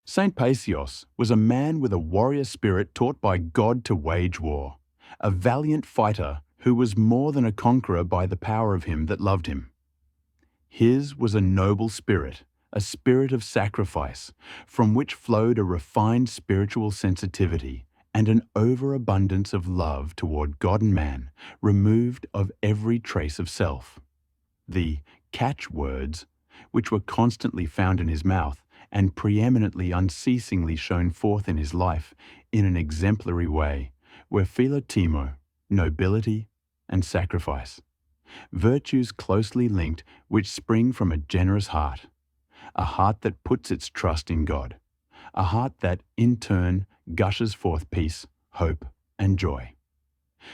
Saint Paisios was a man with a warrior spirit taught by God to wage war, a valiant fighter who was more than a conqueror by the power of him that loved him. His was a noble spirit, a spirit of sacrifice, from which flowed a refined spiritual sensitivity and an overabundance of love toward God and man, removed of every trace of self. The catchwords, which were constantly found in his mouth and preeminently unceasingly shown forth in his life in an exemplary way, were filotimo, nobility, and sacrifice, virtues closely linked which spring from a generous heart, a heart that puts its trust in God, a heart that, in turn, gushes forth peace, hope, and joy.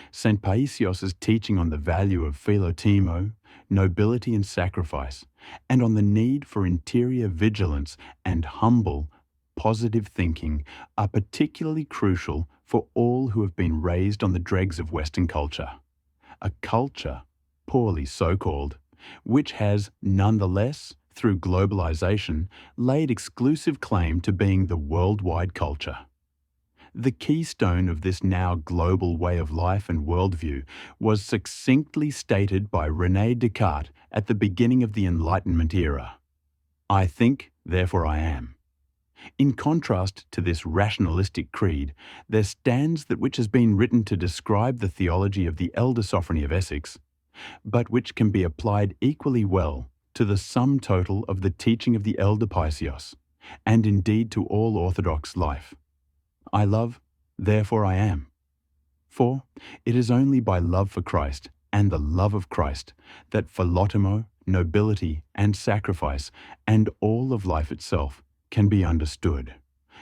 St. Paisios' teaching on the value of filotimo, nobility and sacrifice, and on the need for interior vigilance and humble, positive thinking are particularly crucial for all who have been raised on the dregs of Western culture. A culture, poorly so-called, which has nonetheless, through globalization, laid exclusive claim to being the worldwide culture. The keystone of this now global way of life and worldview was succinctly stated by René Descartes at the beginning of the Enlightenment era. I think, therefore I am. In contrast to this rationalistic creed, there stands that which has been written to describe the theology of the elder sovereignty of Essex, but which can be applied equally well to the sum total of the teaching of the elder Paisios, and indeed to all orthodox life. I love, therefore I am. For it is only by love for Christ and the love of Christ that filotimo, nobility, and sacrifice, and all of life itself, can be understood.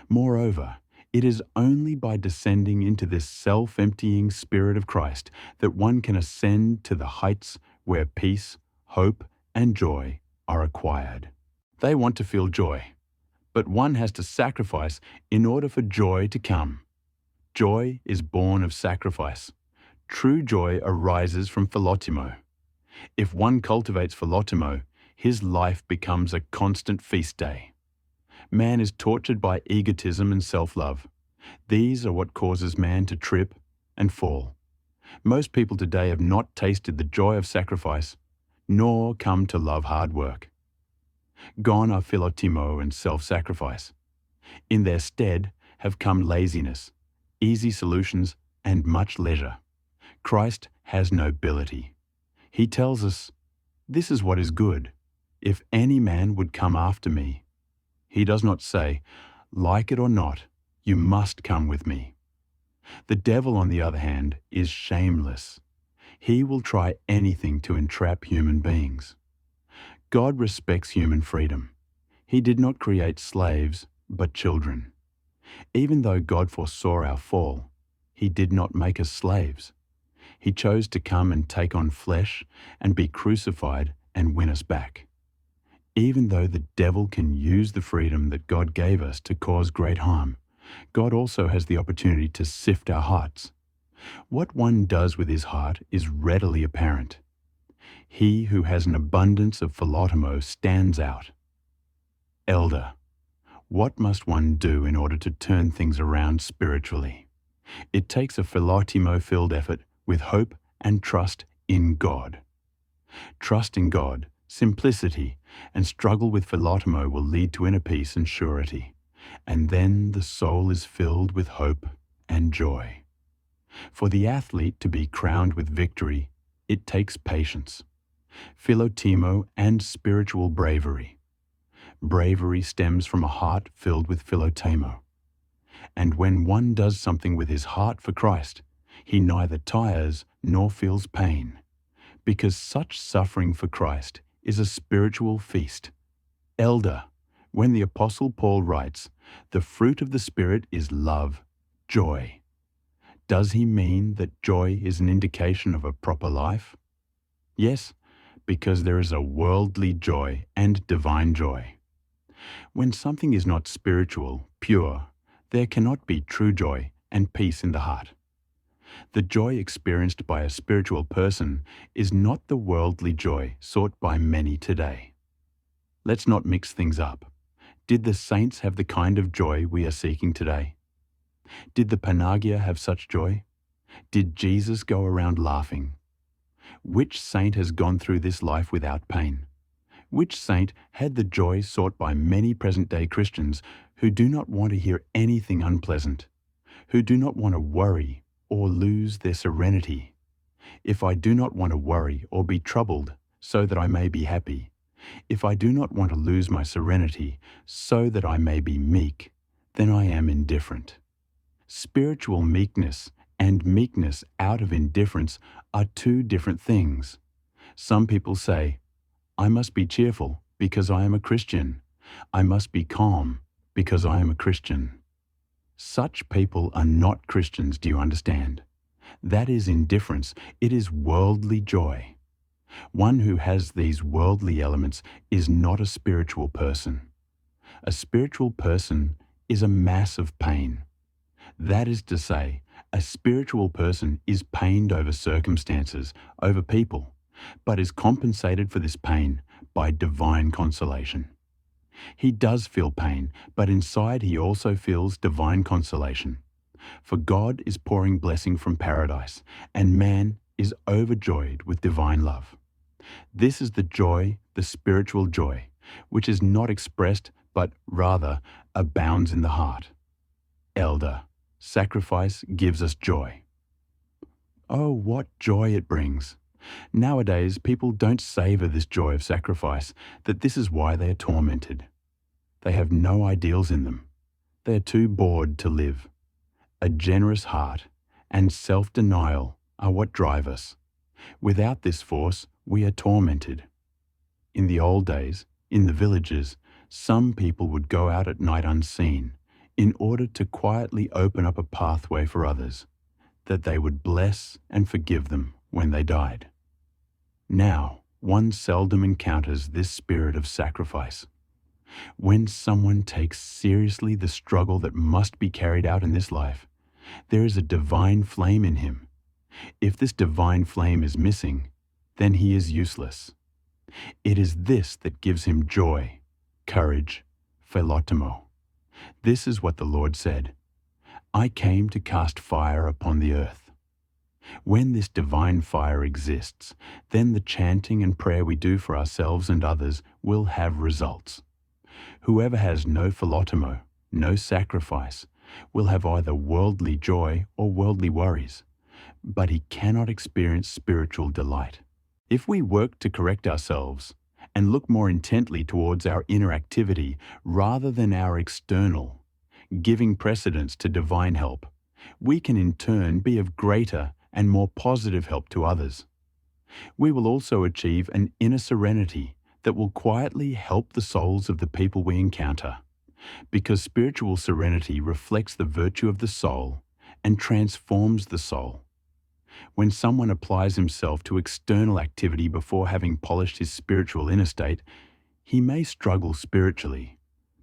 Moreover, it is only by descending into this self-emptying spirit of Christ that one can ascend to the heights where peace, hope, and joy are acquired. They want to feel joy, but one has to sacrifice in order for joy to come. Joy is born of sacrifice. True joy arises from filotimo. If one cultivates filotimo, his life becomes a constant feast day. Man is tortured by egotism and self-love. These are what causes man to trip and fall. Most people today have not tasted the joy of sacrifice, nor come to love hard work. Gone are filotimo and self-sacrifice. In their stead have come laziness, easy solutions, and much leisure. Christ has nobility. He tells us, "This is what is good. If any man would come after me." He does not say, "Like it or not, you must come with me." The devil, on the other hand, is shameless. He will try anything to entrap human beings. God respects human freedom. He did not create slaves, but children. Even though God foresaw our fall, He did not make us slaves. He chose to come and take on flesh and be crucified and win us back. Even though the devil can use the freedom that God gave us to cause great harm, God also has the opportunity to sift our hearts. What one does with his heart is readily apparent. He who has an abundance of filotimo stands out. Elder, what must one do in order to turn things around spiritually? It takes a filotimo-filled effort with hope and trust in God. Trust in God, simplicity, and struggle with filotimo will lead to inner peace and surety, and then the soul is filled with hope and joy. For the athlete to be crowned with victory, it takes patience, filotimo, and spiritual bravery. Bravery stems from a heart filled with filotimo. And when one does something with his heart for Christ, he neither tires nor feels pain, because such suffering for Christ is a spiritual feast. Elder, when the Apostle Paul writes, "The fruit of the Spirit is love, joy," does he mean that joy is an indication of a proper life? Yes, because there is a worldly joy and divine joy. When something is not spiritual, pure, there cannot be true joy and peace in the heart. The joy experienced by a spiritual person is not the worldly joy sought by many today. Let's not mix things up. Did the saints have the kind of joy we are seeking today? Did the Panagia have such joy? Did Jesus go around laughing? Which saint has gone through this life without pain? Which saint had the joy sought by many present-day Christians who do not want to hear anything unpleasant, who do not want to worry or lose their serenity? If I do not want to worry or be troubled so that I may be happy, if I do not want to lose my serenity so that I may be meek, then I am indifferent. Spiritual meekness and meekness out of indifference are two different things. Some people say, I must be cheerful because I am a Christian. I must be calm because I am a Christian. Such people are not Christians, do you understand? That is indifference. It is worldly joy. One who has these worldly elements is not a spiritual person. A spiritual person is a mass of pain. That is to say, a spiritual person is pained over circumstances, over people, but is compensated for this pain by divine consolation. He does feel pain, but inside he also feels divine consolation. For God is pouring blessing from paradise, and man is overjoyed with divine love. This is the joy, the spiritual joy, which is not expressed, but rather abounds in the heart. Elder, sacrifice gives us joy. Oh, what joy it brings! Nowadays, people don't savor this joy of sacrifice, that this is why they are tormented. They have no ideals in them. They are too bored to live. A generous heart and self-denial are what drive us. Without this force, we are tormented. In the old days, in the villages, some people would go out at night unseen in order to quietly open up a pathway for others, that they would bless and forgive them when they died. Now, one seldom encounters this spirit of sacrifice. When someone takes seriously the struggle that must be carried out in this life, there is a divine flame in him. If this divine flame is missing, then he is useless. It is this that gives him joy, courage, filotimo. This is what the Lord said, I came to cast fire upon the earth. When this divine fire exists, then the chanting and prayer we do for ourselves and others will have results. Whoever has no filotimo, no sacrifice, will have either worldly joy or worldly worries, but he cannot experience spiritual delight. If we work to correct ourselves and look more intently towards our inner activity rather than our external, giving precedence to divine help, we can in turn be of greater and more positive help to others. We will also achieve an inner serenity that will quietly help the souls of the people we encounter, because spiritual serenity reflects the virtue of the soul and transforms the soul. When someone applies himself to external activity before having polished his spiritual inner state, he may struggle spiritually,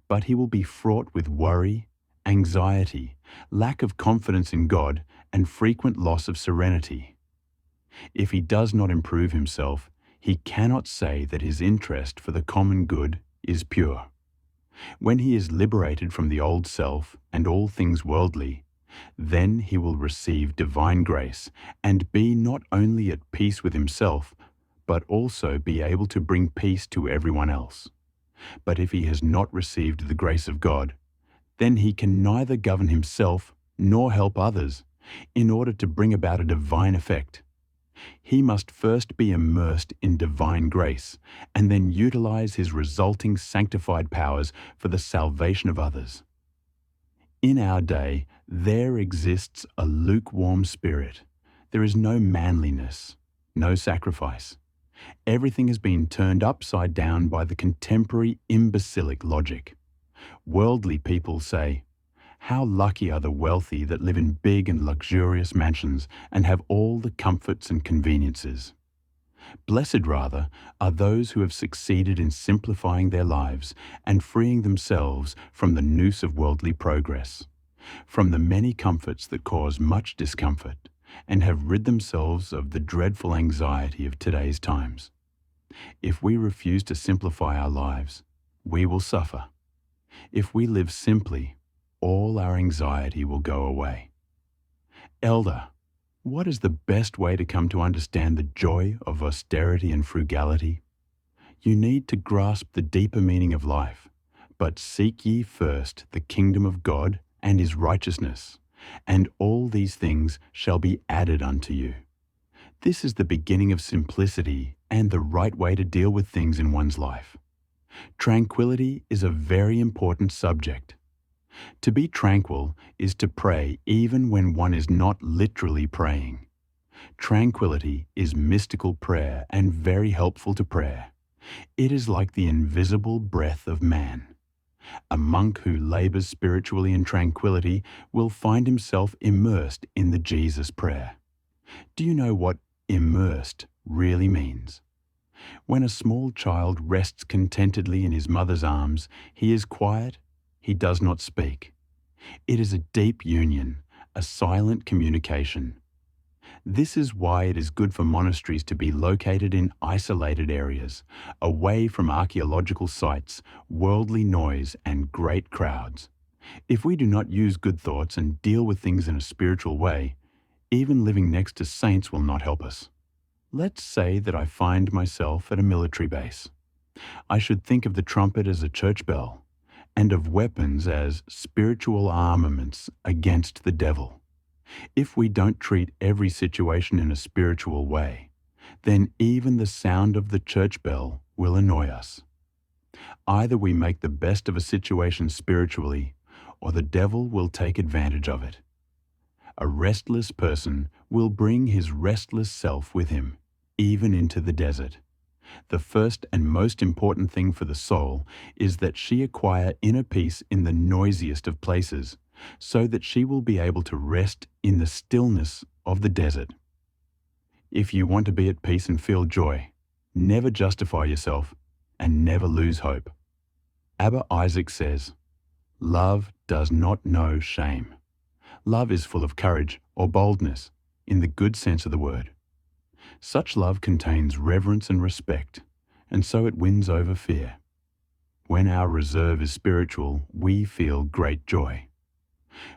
but he will be fraught with worry, anxiety, lack of confidence in God, and frequent loss of serenity. If he does not improve himself, he cannot say that his interest for the common good is pure. When he is liberated from the old self and all things worldly, then he will receive divine grace and be not only at peace with himself, but also be able to bring peace to everyone else. But if he has not received the grace of God, then he can neither govern himself nor help others in order to bring about a divine effect. He must first be immersed in divine grace and then utilize his resulting sanctified powers for the salvation of others. In our day, there exists a lukewarm spirit. There is no manliness, no sacrifice. Everything has been turned upside down by the contemporary imbecilic logic. Worldly people say, how lucky are the wealthy that live in big and luxurious mansions and have all the comforts and conveniences. Blessed, rather, are those who have succeeded in simplifying their lives and freeing themselves from the noose of worldly progress, from the many comforts that cause much discomfort, and have rid themselves of the dreadful anxiety of today's times. If we refuse to simplify our lives, we will suffer. If we live simply, all our anxiety will go away. Elder, what is the best way to come to understand the joy of austerity and frugality? You need to grasp the deeper meaning of life. But seek ye first the kingdom of God and his righteousness, and all these things shall be added unto you. This is the beginning of simplicity and the right way to deal with things in one's life. Tranquility is a very important subject. To be tranquil is to pray even when one is not literally praying. Tranquility is mystical prayer and very helpful to prayer. It is like the invisible breath of man. A monk who labors spiritually in tranquility will find himself immersed in the Jesus prayer. Do you know what immersed really means? When a small child rests contentedly in his mother's arms, he is quiet, he does not speak. It is a deep union, a silent communication. This is why it is good for monasteries to be located in isolated areas, away from archaeological sites, worldly noise, and great crowds. If we do not use good thoughts and deal with things in a spiritual way, even living next to saints will not help us. Let's say that I find myself at a military base. I should think of the trumpet as a church bell, and of weapons as spiritual armaments against the devil. If we don't treat every situation in a spiritual way, then even the sound of the church bell will annoy us. Either we make the best of a situation spiritually, or the devil will take advantage of it. A restless person will bring his restless self with him, even into the desert. The first and most important thing for the soul is that she acquire inner peace in the noisiest of places, so that she will be able to rest in the stillness of the desert. If you want to be at peace and feel joy, never justify yourself and never lose hope. Abba Isaac says, "Love does not know shame." Love is full of courage or boldness, in the good sense of the word. Such love contains reverence and respect, and so it wins over fear. When our reserve is spiritual, we feel great joy.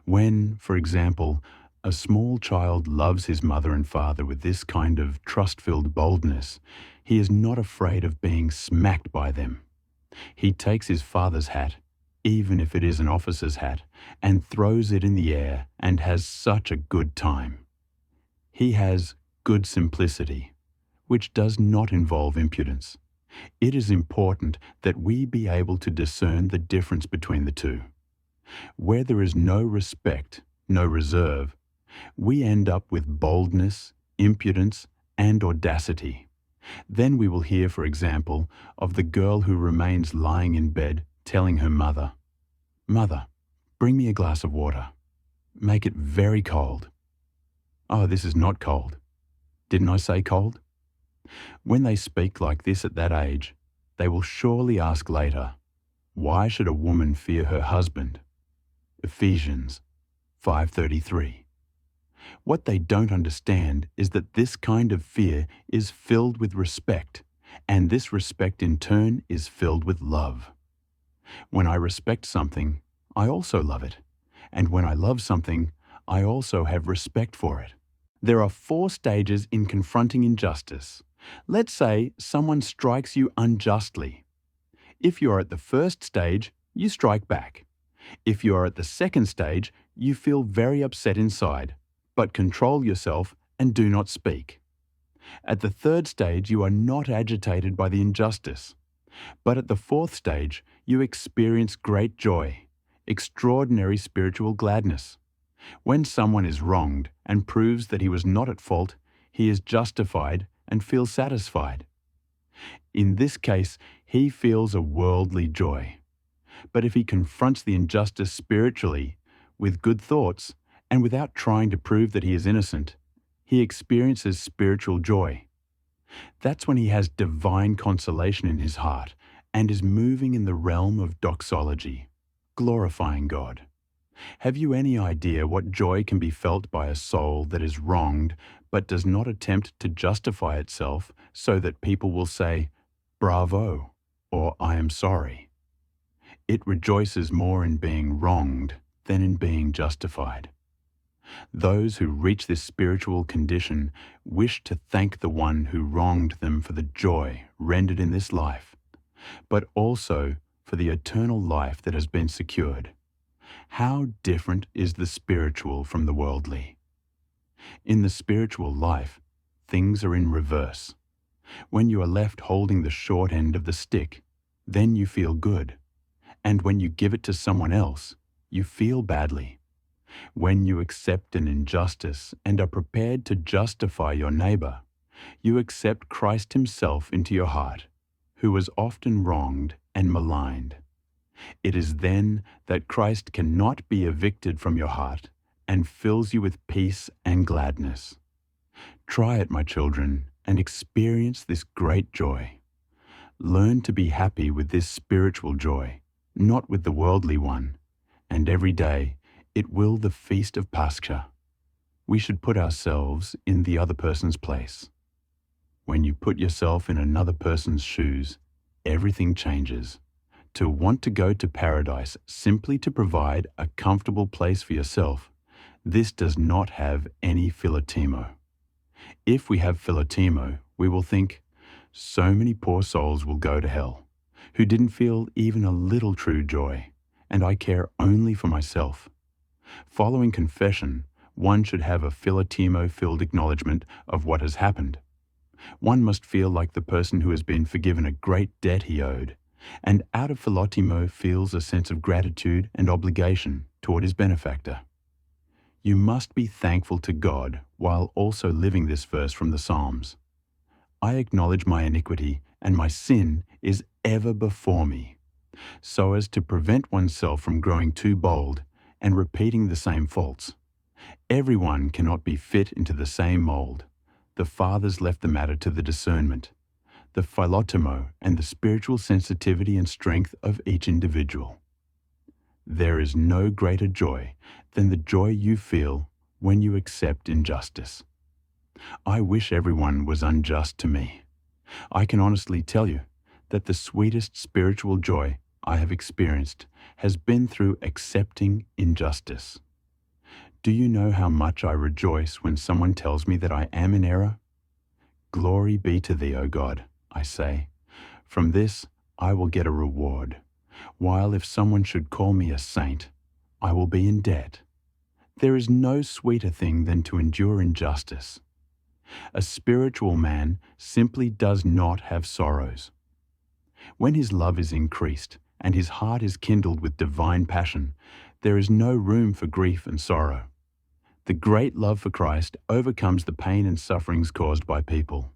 When, for example, a small child loves his mother and father with this kind of trust-filled boldness, he is not afraid of being smacked by them. He takes his father's hat, even if it is an officer's hat, and throws it in the air and has such a good time. He has good simplicity, which does not involve impudence. It is important that we be able to discern the difference between the two. Where there is no respect, no reserve, we end up with boldness, impudence, and audacity. Then we will hear, for example, of the girl who remains lying in bed telling her mother, "Mother, bring me a glass of water. Make it very cold." "Oh, this is not cold. Didn't I say cold?" When they speak like this at that age, they will surely ask later, "Why should a woman fear her husband?" Ephesians 5:33. What they don't understand is that this kind of fear is filled with respect, and this respect in turn is filled with love. When I respect something, I also love it, and when I love something, I also have respect for it. There are 4 stages in confronting injustice. Let's say someone strikes you unjustly. If you are at the first stage, you strike back. If you are at the second stage, you feel very upset inside, but control yourself and do not speak. At the third stage, you are not agitated by the injustice. But at the fourth stage, you experience great joy, extraordinary spiritual gladness. When someone is wronged and proves that he was not at fault, he is justified and feels satisfied. In this case, he feels a worldly joy. But if he confronts the injustice spiritually, with good thoughts, and without trying to prove that he is innocent, he experiences spiritual joy. That's when he has divine consolation in his heart and is moving in the realm of doxology, glorifying God. Have you any idea what joy can be felt by a soul that is wronged but does not attempt to justify itself so that people will say, "Bravo," or "I am sorry"? It rejoices more in being wronged than in being justified. Those who reach this spiritual condition wish to thank the one who wronged them for the joy rendered in this life, but also for the eternal life that has been secured. How different is the spiritual from the worldly? In the spiritual life, things are in reverse. When you are left holding the short end of the stick, then you feel good. And when you give it to someone else, you feel badly. When you accept an injustice and are prepared to justify your neighbor, you accept Christ himself into your heart, who was often wronged and maligned. It is then that Christ cannot be evicted from your heart and fills you with peace and gladness. Try it, my children, and experience this great joy. Learn to be happy with this spiritual joy, not with the worldly one, and every day it will the feast of Pascha. We should put ourselves in the other person's place. When you put yourself in another person's shoes, everything changes. To want to go to paradise simply to provide a comfortable place for yourself, this does not have any filotimo. If we have filotimo, we will think, so many poor souls will go to hell, who didn't feel even a little true joy, and I care only for myself. Following confession, one should have a filotimo-filled acknowledgement of what has happened. One must feel like the person who has been forgiven a great debt he owed, and out of filotimo feels a sense of gratitude and obligation toward his benefactor. You must be thankful to God while also living this verse from the Psalms. I acknowledge my iniquity, and my sin is ever before me, so as to prevent oneself from growing too bold and repeating the same faults. Everyone cannot be fit into the same mold. The fathers left the matter to the discernment, the filotimo, and the spiritual sensitivity and strength of each individual. There is no greater joy than the joy you feel when you accept injustice. I wish everyone was unjust to me. I can honestly tell you that the sweetest spiritual joy I have experienced has been through accepting injustice. Do you know how much I rejoice when someone tells me that I am in error? Glory be to thee, O God, I say. From this I will get a reward, while if someone should call me a saint, I will be in debt. There is no sweeter thing than to endure injustice. A spiritual man simply does not have sorrows. When his love is increased and his heart is kindled with divine passion, there is no room for grief and sorrow. The great love for Christ overcomes the pain and sufferings caused by people.